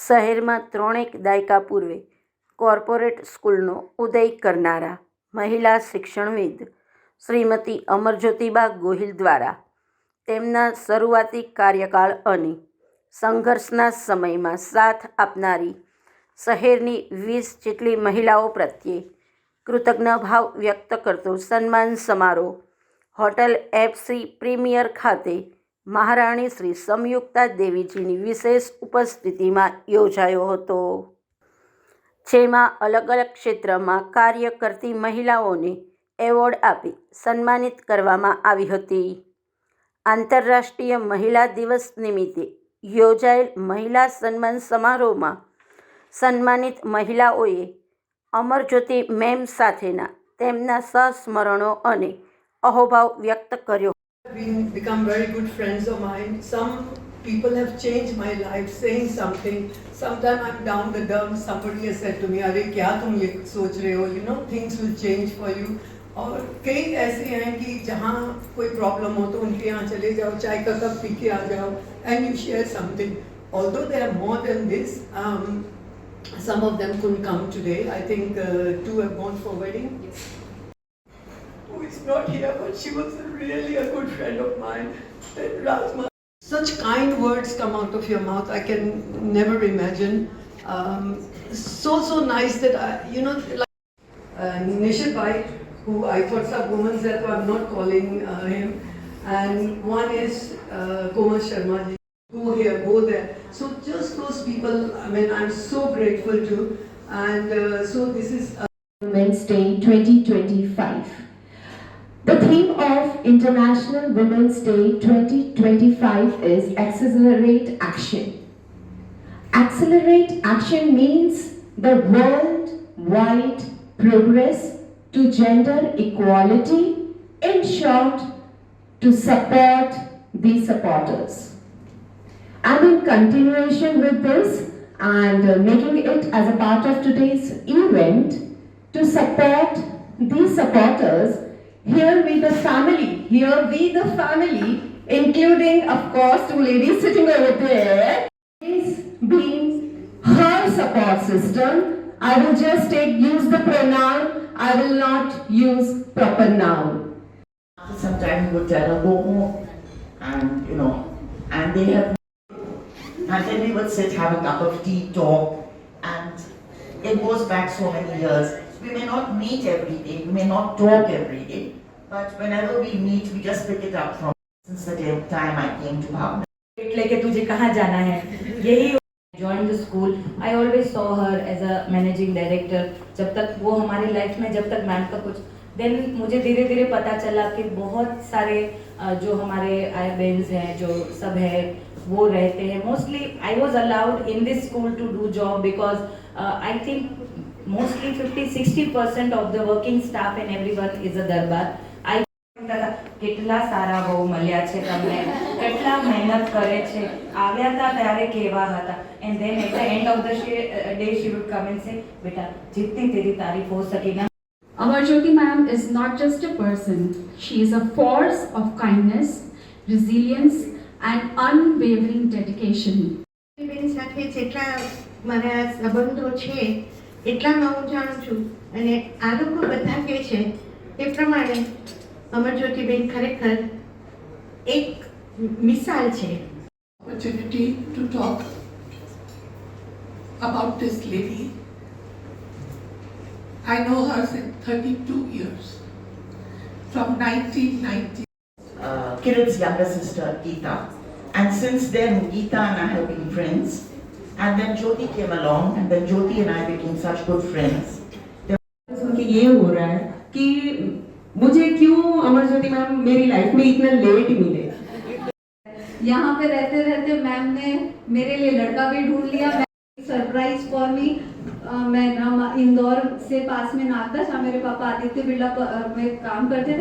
શહેરમાં 3 દાયકા પૂર્વે કોર્પોરેટ સ્કૂલનો ઉદય કરનારા મહિલા શિક્ષણવિદ શ્રીમતી અમરજ્યોતિબા ગોહિલ દ્વારા તેમના શરૂઆતી કાર્યકાળ અને સંઘર્ષના સમયમાં સાથ આપનારી શહેરની 20 જેટલી મહિલાઓ પ્રત્યે કૃતજ્ઞભાવ વ્યક્ત કરતો સન્માન સમારોહ હોટલ એફસી પ્રીમિયર ખાતે મહારાણી શ્રી સંયુક્તા દેવીજીની વિશેષ ઉપસ્થિતિમાં યોજાયો હતો, જેમાં અલગ અલગ ક્ષેત્રમાં કાર્ય કરતી મહિલાઓને એવોર્ડ આપી સન્માનિત કરવામાં આવી હતી. આંતરરાષ્ટ્રીય મહિલા દિવસ નિમિત્તે યોજાયેલ મહિલા સન્માન સમારોહમાં સન્માનિત મહિલાઓએ અમરજ્યોતિ મેમ સાથેના તેમના સહસ્મરણો અને અહોભાવ વ્યક્ત કર્યો. Become very good friends of mine. Some people have changed my life, saying something. Sometimes I'm down the dumps. Somebody has said to me, "अरे क्या तुम ये सोच रहे हो? You know, things will change for you." और कई ऐसे हैं कि जहाँ कोई प्रॉब्लम हो तो उनके यहाँ चले जाओ, चाय का कप पी के आ जाओ, and you share something. Although there are more than this, some of them couldn't come today. I think 2 have gone for wedding. Who is not here, but she was really a good friend of mine. Rajma. Such kind words come out of your mouth, I can never imagine. So nice that like Nishit Bhai, who I thought some women said, so I'm not calling him. And one is Komal Sharma ji, go here, go there. So just those people, I mean, I'm so grateful to. And so this is Women's Day 2025. The theme of International Women's Day 2025 is Accelerate Action. Accelerate action means the worldwide progress to gender equality, in short, to support the supporters. And in continuation with this and making it as a part of today's event, to support the supporters, here we the family, including of course 2 ladies sitting over there, is being her support system. I will just use the pronoun, I will not use proper noun. Sometimes we would tell her go home, and and they have, and then we would sit, have a cup of tea, talk, and it goes back so many years. We may not meet every day, we may not talk every day, but whenever we meet, we just pick it up from since the time I came to Bhavna. એટલે કે तुझे कहाँ जाना है, यही joined the school. I always saw her as a managing director. जब तक वो हमारी लाइफ में, जब तक मैम का कुछ, देन मुझे धीरे धीरे पता चला कि बहुत सारे जो हमारे आया बेन्स हैं, जो सब है वो रहते हैं. Mostly I was allowed in this school to do job because I think mostly 50-60% of the working staff and everyone is a darbar. કેટલા સારા બહુ મળ્યા છે તમને, કેટલા મહેનત કરે છે, આવ્યા હતા ત્યારે કેવા હતા, and then at the end of the day she would come and say, બેટા जितनी तेरी तारीफ हो सकी ना. Amarjyoti ma'am is not just a person, she is a force of kindness, resilience and unwavering dedication. બેન સાથે જેટલા મારા સંબંધો છે એટલામાં હું જાણું છું, અને આ લોકો બધા કહે છે એ પ્રમાણે અમરજ્યોતિબેન ખરેખર એક મિસાલ છે. Opportunity to talk about this lady. I know her since 32 years, from 1990. Kiran's younger sister, Geeta. And since then, Geeta and I have been friends. And then Jyoti came along, and then Jyoti and I became such good friends. सुन के ये हो रहा है कि मुझे क्यों Amarjyoti ma'am मेरी life में इतना लेट मिले. यहाँ पे रहते रहते मैम ने मेरे लिए लड़का भी ढूंढ लिया. Surprise for me. मैं इंदौर से पास में नागदा, जहाँ मेरे पापा आदित्य बिरला में काम करते थे.